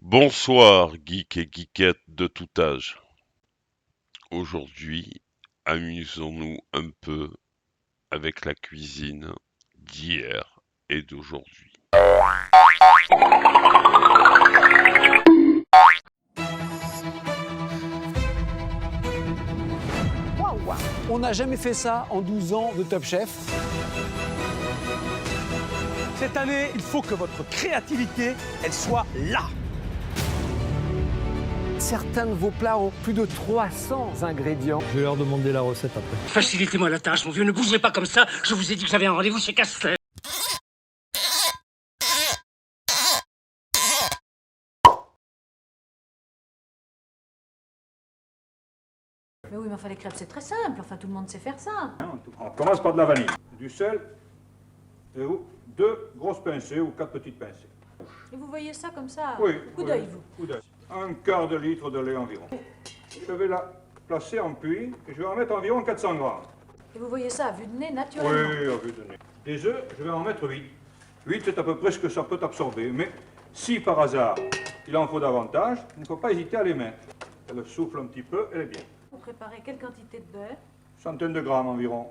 Bonsoir, geeks et geekettes de tout âge. Aujourd'hui, amusons-nous un peu avec la cuisine d'hier et d'aujourd'hui. Waouh! On n'a jamais fait ça en 12 ans de Top Chef. Cette année, il faut que votre créativité, elle soit là. Certains de vos plats ont plus de 300 ingrédients. Je vais leur demander la recette après. Facilitez-moi la tâche, mon vieux, ne bougez pas comme ça. Je vous ai dit que j'avais un rendez-vous chez Castel. Mais oui, mais enfin, les crêpes, c'est très simple. Enfin, tout le monde sait faire ça. On commence par de la vanille, du sel, et deux grosses pincées ou quatre petites pincées. Et vous voyez ça comme ça? Oui. Coup oui, d'œil, vous. coup d'œil. Un quart de litre de lait environ. Je vais la placer en puits et je vais en mettre environ 400 grammes. Et vous voyez ça à vue de nez, naturellement. Oui, à vue de nez. Des œufs, je vais en mettre 8. 8, c'est à peu près ce que ça peut absorber. Mais si par hasard il en faut davantage, il ne faut pas hésiter à les mettre. Elle souffle un petit peu, elle est bien. Vous préparez quelle quantité de beurre? Centaine de grammes environ.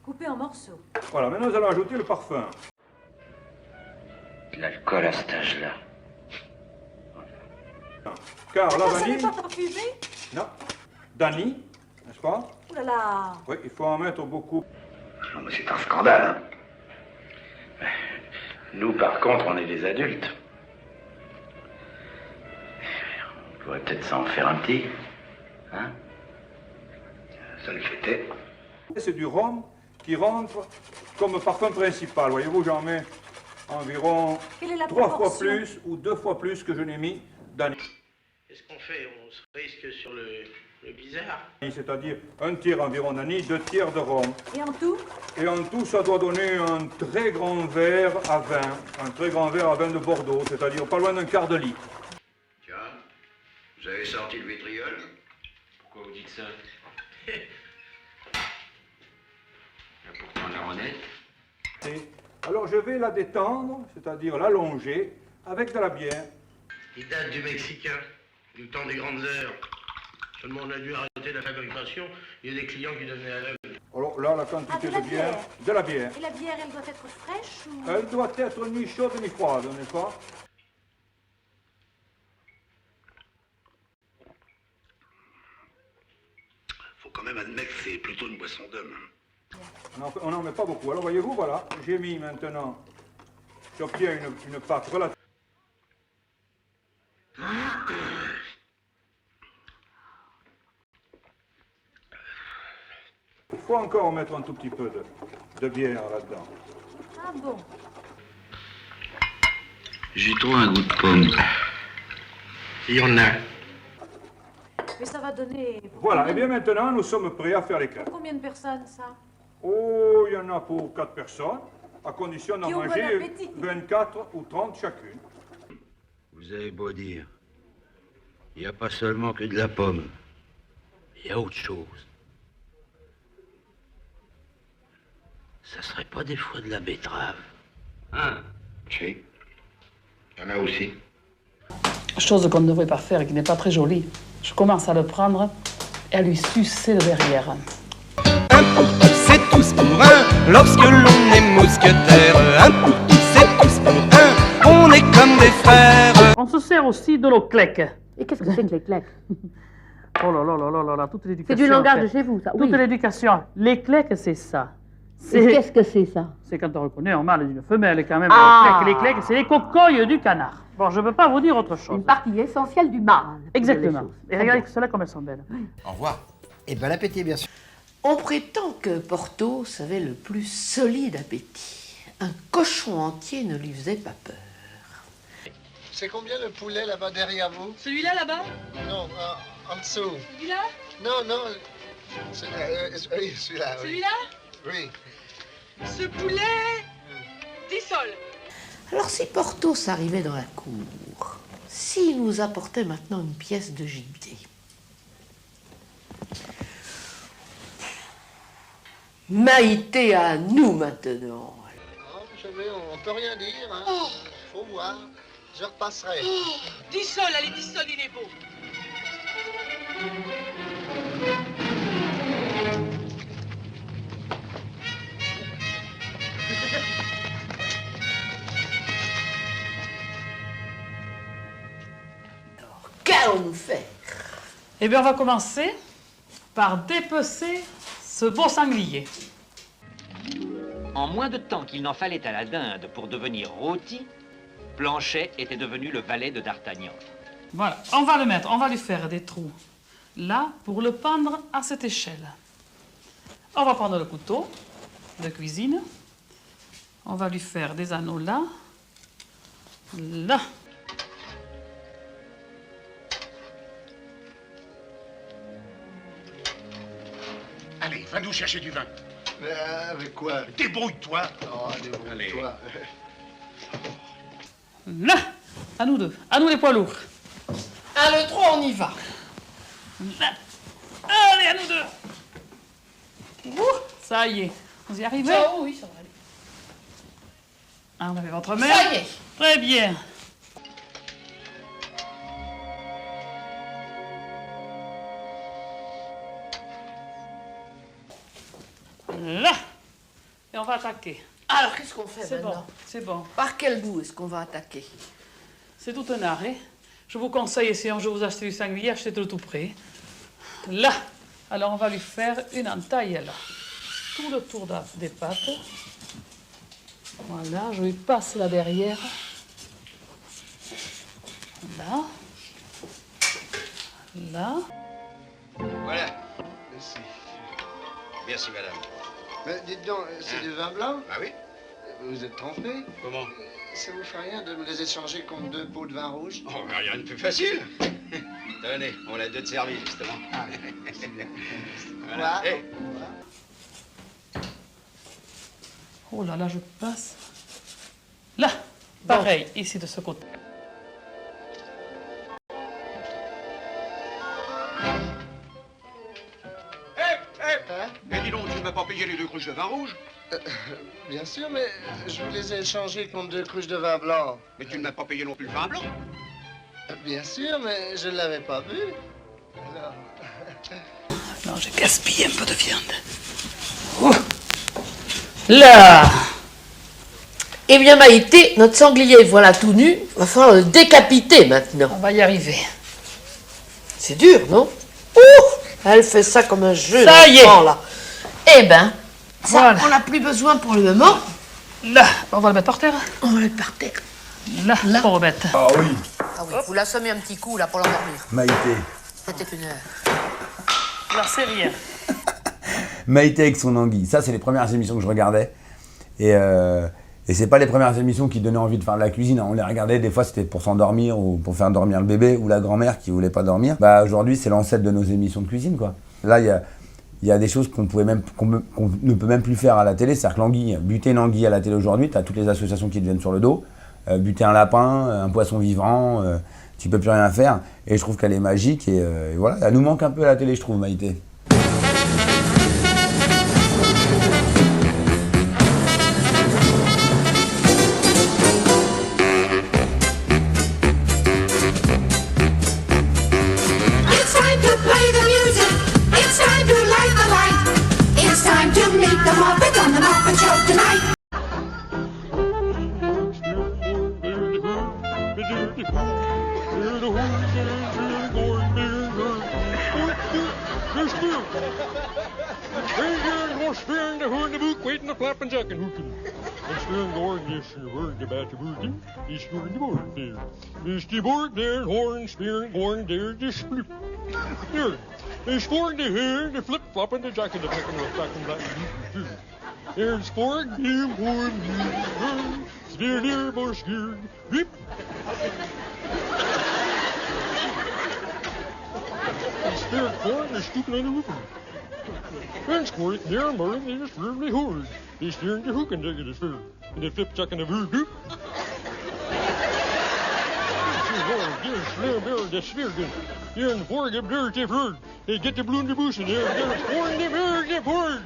Coupé en morceaux. Voilà, maintenant nous allons ajouter le parfum. De l'alcool à cet âge-là. Car la Ça n'est vanille... pas parfumé? Non. Dani, n'est-ce pas? Ouh là là! Oui, il faut en mettre beaucoup. Non, mais c'est un scandale, hein. Nous, par contre, on est des adultes. On pourrait peut-être s'en faire un petit. Hein? Ça le fêtait. C'est du rhum qui rentre comme parfum principal. Voyez-vous, j'en mets environ Quelle est la 3 fois proportion? plus ou 2 fois plus que je n'ai mis Dani. Qu'est-ce qu'on fait? On se risque sur le bizarre. C'est-à-dire un tiers environ Dani, 2 tiers de rhum. Et en tout? Et en tout, ça doit donner un très grand verre à vin. Un très grand verre à vin de Bordeaux, c'est-à-dire pas loin d'un quart de litre. Tiens, vous avez sorti le vitriol? Pourquoi vous dites ça? Pourtant, la honnête. Alors je vais la détendre, c'est-à-dire l'allonger, avec de la bière. Il date du Mexicain, du temps des grandes heures. Seulement on a dû arrêter la fabrication, il y a des clients qui devenaient aveugles. Alors là, la quantité de la de bière, bière. de la bière. Et la bière, elle doit être fraîche ou... Elle doit être ni chaude ni froide, n'est-ce pas? Faut quand même admettre que c'est plutôt une boisson d'homme. On n'en met pas beaucoup. Alors voyez-vous, voilà, j'ai mis maintenant, j'obtiens une pâte relative. Il faut encore mettre un tout petit peu de bière là-dedans. Ah bon? J'y trouve un goût de pomme. Il y en a. Mais ça va donner... pour Voilà, et combien- bien maintenant, nous sommes prêts à faire les crêpes. Pour combien de personnes, ça? Oh, il y en a pour 4 personnes, à condition d'en Qui ont bon manger appétit. 24 ou 30 chacune. Vous avez beau dire, il n'y a pas seulement que de la pomme. Il y a autre chose. Ça serait pas des fois de la betterave? Hein? Si. Il y en a aussi. Chose qu'on ne devrait pas faire et qui n'est pas très jolie. Je commence à le prendre et à lui sucer le derrière. Un pour tous, c'est tous pour un. Lorsque l'on est mousquetaire, un pour tous, c'est tous pour un. On est comme des frères. On se sert aussi de l'eau clec. Et qu'est-ce que c'est que les claques? Oh là là là là là là, toute l'éducation. C'est du langage en de fait. chez vous, ça. Toute Oui. l'éducation. Les clecs, c'est ça. Et qu'est-ce que c'est, ça? C'est quand on reconnaît un mâle d'une femelle, quand même. Ah. Les clecs, c'est les cocoyes du canard. Bon, je ne peux pas vous dire autre chose. Une partie essentielle du mâle. Exactement. Et Très regardez bien. cela comme elles sont belles. Au revoir. Et bon appétit, bien sûr. On prétend que Porthos avait le plus solide appétit. Un cochon entier ne lui faisait pas peur. C'est combien le poulet là-bas derrière vous? Celui-là, là-bas? Non, en dessous. Celui-là? Non, non. Oui, celui-là. Oui. Celui-là? Oui. Ce poulet 10 sols. Alors si Porthos arrivait dans la cour, s'il nous apportait maintenant une pièce de gibier. Maïté à nous maintenant. Non, vous savez, on peut rien dire. Hein. Faut voir. Je repasserai. Dis seul, allez, dis seul, il est beau. Qu'allons-nous faire? Eh bien, on va commencer par dépecer ce beau sanglier. En moins de temps qu'il n'en fallait à la dinde pour devenir rôti, Planchet était devenu le valet de D'Artagnan. Voilà, on va le mettre, on va lui faire des trous là pour le pendre à cette échelle. On va prendre le couteau de cuisine. On va lui faire des anneaux là. Là. Allez, va nous chercher du vin. Avec quoi? Débrouille-toi. Oh, débrouille-toi. Là. À nous deux, à nous les poids lourds. Un, le 3, on y va. Là. Allez, à nous deux. Ouh, ça y est, vous y arrivez? Oh, oui, ça va aller. Ah, on avait votre main. Ça y est. Très bien. Là. Et on va attaquer. Alors, qu'est-ce qu'on fait C'est bon, maintenant? c'est bon. Par quel bout est-ce qu'on va attaquer? C'est tout un art, hein? Je vous conseille, si un jour vous achetez du sanglier, achetez-le tout près. Là. Alors, on va lui faire une entaille, là. Tout le tour des pattes. Voilà, je lui passe là derrière. Là. Là. Voilà. Merci. Merci, madame. Mais dites donc, c'est du vin blanc? Ah oui? Vous êtes trompé? Comment? Ça vous fait rien de me les échanger contre 2 pots de vin rouge? Oh, rien de plus facile. Tenez, on a 2 de servis, justement. Ah, c'est bien. Voilà. Voilà. Hey. Oh là là, je passe. Là. Pareil, ici de ce côté. Et dis donc, tu ne m'as pas payé les 2 cruches de vin rouge? Bien sûr, mais je vous les ai échangés contre 2 cruches de vin blanc. Mais tu ne m'as pas payé non plus le vin blanc? Bien sûr, mais je ne l'avais pas bu. Alors... Non, j'ai gaspillé un peu de viande. Oh. Là. Eh bien, Maïté, notre sanglier, voilà tout nu. Va falloir le décapiter maintenant. On va y arriver. C'est dur, non? Ouh, elle fait ça comme un jeu. Ça y est. Là. Eh ben, ça, Voilà. on n'a plus besoin pour le moment. Là. On va le mettre par terre. On va le mettre par terre. Là. Pour remettre. Ah oui, Ah oui, vous l'assommez un petit coup là pour l'endormir. Maïté. C'était une heure. Là, c'est rien. Maïté avec son anguille. Ça, c'est les premières émissions que je regardais. Et c'est pas les premières émissions qui donnaient envie de faire de la cuisine. On les regardait, des fois, c'était pour s'endormir ou pour faire dormir le bébé ou la grand-mère qui voulait pas dormir. Bah, aujourd'hui, c'est l'ancêtre de nos émissions de cuisine, quoi. Là, il y a des choses qu'on ne peut même plus faire à la télé. C'est-à-dire que l'anguille, buter une anguille à la télé aujourd'hui, tu as toutes les associations qui te viennent sur le dos. Buter un lapin, un poisson vivant, tu peux plus rien faire. Et je trouve qu'elle est magique et voilà, elle nous manque un peu à la télé, je trouve, Maïté. It's time to play the music. It's time to light the light. It's time to meet the Muppet on the Muppet Show tonight. Mr. Board there, horn, spear, horn there, the split. There. There's Ford there, the flip flop and the jack in the back and the back and black. There's Ford there, horn, steer there, more steer, rip. Spear corn, they're scooping on the roof. And squirt there, more than the spear, the horn. He's steering the hook and taking the spear. And the flip chuck and the bird. The sphere, you're in the fork up there, the bird. They get the balloon the bush in there, they're pouring the bird, the bird.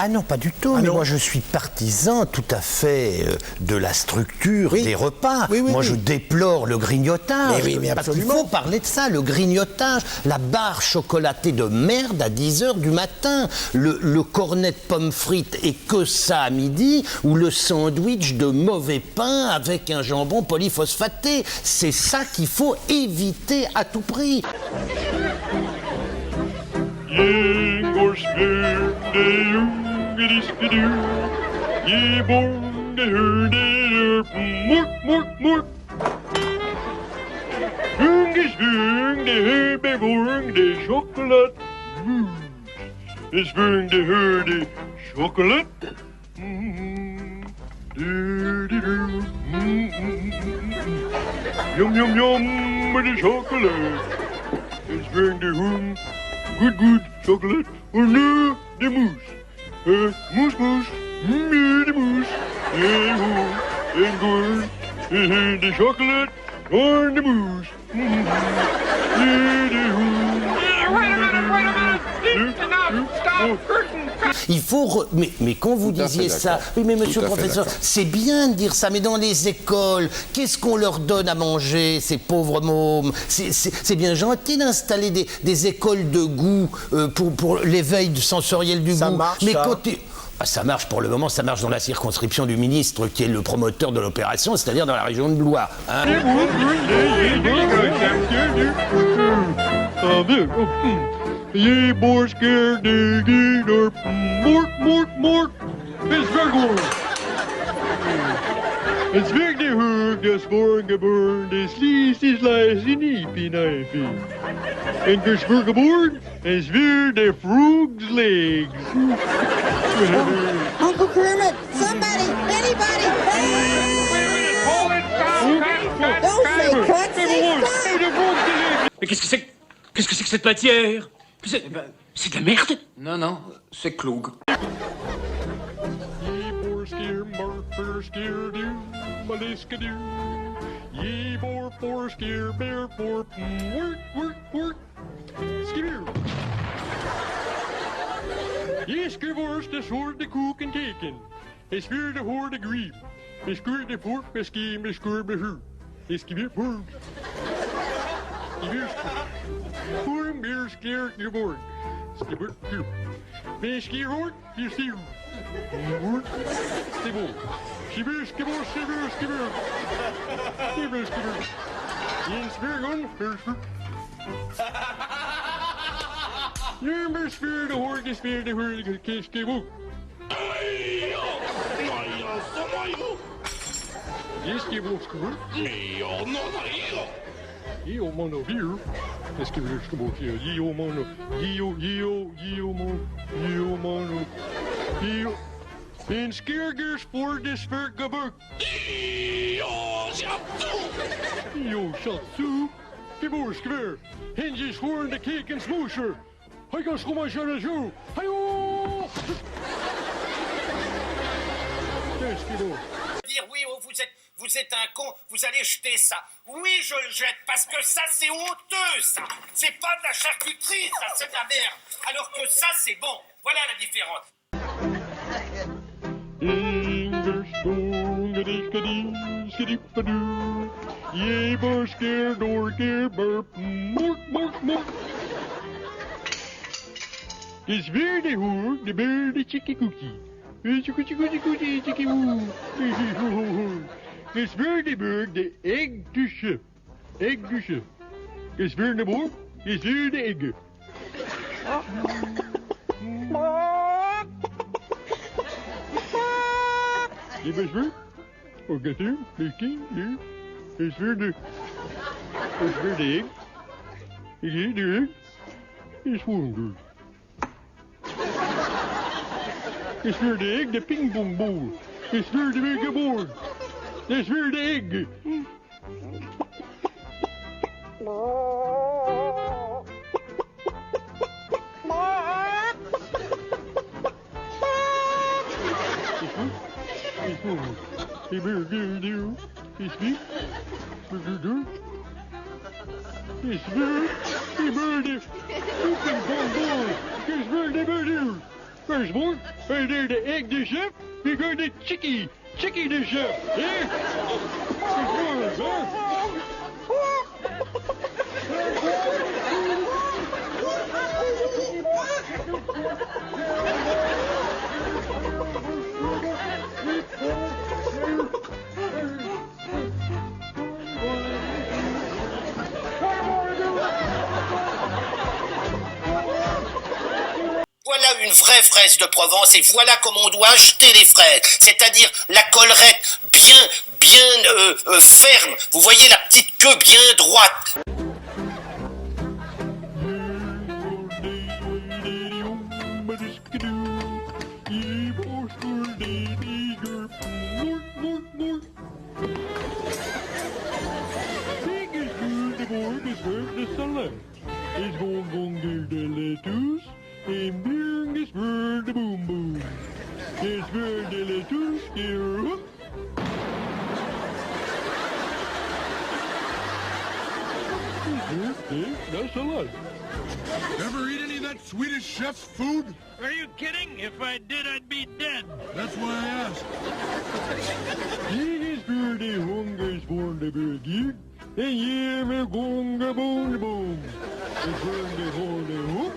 Ah non, pas du tout. Mais moi, je suis partisan tout à fait de la structure des repas. Moi, je déplore le grignotage. Mais parce qu'il absolument. faut parler de ça, le grignotage. La barre chocolatée de merde à 10h du matin. Le cornet de pommes frites et que ça à midi. Ou le sandwich de mauvais pain avec un jambon polyphosphaté. C'est ça qu'il faut éviter à tout prix. Yum yum yum with the chocolate. It's bring the good chocolate. Or no, the mousse. Mousse, the mousse. And good. The chocolate or the mousse. Il faut... Mais quand vous disiez ça... Oui, mais monsieur le professeur, c'est bien de dire ça, mais dans les écoles, qu'est-ce qu'on leur donne à manger, ces pauvres mômes? C'est bien gentil d'installer des écoles de goût pour l'éveil sensoriel du goût. Marche, mais ça. côté... Ah, ça marche pour le moment, ça marche dans la circonscription du ministre qui est le promoteur de l'opération, c'est-à-dire dans la région de Blois. Hein. Ye more scared to get or mort. It's very good. It's big the hook, the sporn geborn, the sleaze is lies in eepy knifey. And the spurgaborn is veer the frog's legs. Uncle Kermit, somebody, anybody, Don't say cut, say cut. Mais qu'est-ce que c'est que cette matière? C'est de la merde? Non, non, c'est Cloug. Ye more scare, more scare do, maliska do. Ye more for scare, bear for work. Skibber. Yes, gewors the sword, the cook and taken. Es fear the horde, the grief. Es gur the fork, the scheme, the skur, the hur. Es skibber for. Skibber beer scare, your board. Skibber, here. Mais skibber, you see. C'est bon. Skibber. In spear gun, Number spear the horde, the spear the horde, the case skibber. Yes, skibber, skibber. Yo mono beer. Let's give it a couple here. Yo mono. Yo. And scare gears for this fair gabber. Yo shatsu. Gibor skver. Hinges horn the cake and smoosher. I got so much on a shoe. Hi-yo! Yes, Gibor. Dire oui, oh, vous êtes un con, vous allez jeter ça. Oui, je le jette, parce que ça, c'est honteux, ça. C'est pas de la charcuterie, ça, c'est de la merde. Alors que ça, c'est bon. Voilà la différence. Yea, but scared or care burp. Mort. It's very the hood, the bear, the chicky cookie. Chicky woo. It's very the bird, the egg to ship. It's very the board, it's very the egg. You best ver? Or get there, fifteen, yeah. It's very the egg. It's the egg. It's wounded. It's for the egg, the ping pong ball. It's for the mega board. It's for the egg. There's more. Right there, the egg de chef. You got the chickie de chef. Yeah. There's more, Voilà une vraie fraise de Provence et voilà comment on doit acheter les fraises. C'est-à-dire la collerette bien ferme. Vous voyez la petite queue bien droite. Is going get the lettuce, and bring this bird the boom boom. This bird the lettuce, here. That's a lot. Ever eat any of that Swedish chef's food? Are you kidding? If I did, I'd be dead. That's why I asked. This bird the hungers for the bird here. And yeah, we're going to boom the boom. The bird the hold the hook.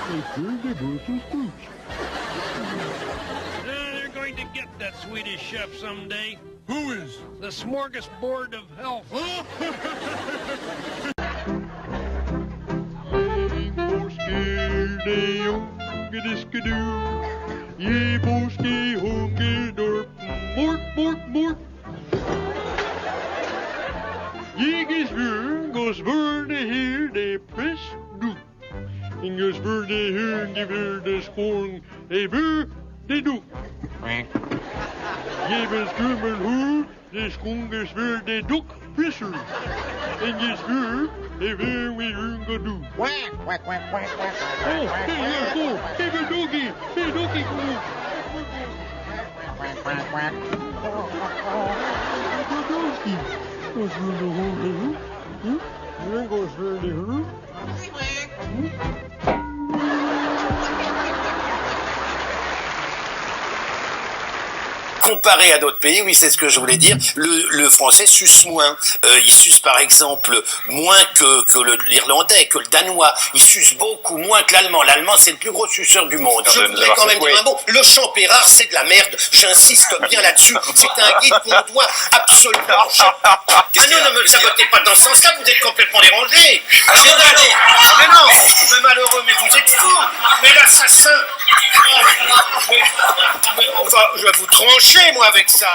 The bird the Brussels sprouts. They're going to get that Swedish chef someday. Who is? The smorgasbord of health. Ye boski hungedorp, mort. Jeges goes verde hier de pres doet. Inges verde hier de verde schoon, de doek. Jebes kummer hoe, de schoonges verde doek visser. Inges de weer we runga doen. Oh, hey, let's go. Hey, doggy, come on. Goes for the whole here goes for the Comparé à d'autres pays, oui, c'est ce que je voulais dire, le français suce moins. Il suce par exemple moins que l'irlandais, que le danois. Il suce beaucoup moins que l'allemand. L'allemand, c'est le plus gros suceur du monde. Je voudrais quand même dire un mot. Le chant Pérard, c'est de la merde. J'insiste bien là-dessus. C'est un guide qu'on doit absolument... Ah non, ne me sabotez pas dans ce sens-là, vous êtes complètement dérangé. Mais non, mais malheureux, mais vous êtes fous. Mais l'assassin... Mais je vais vous trancher, moi, avec ça.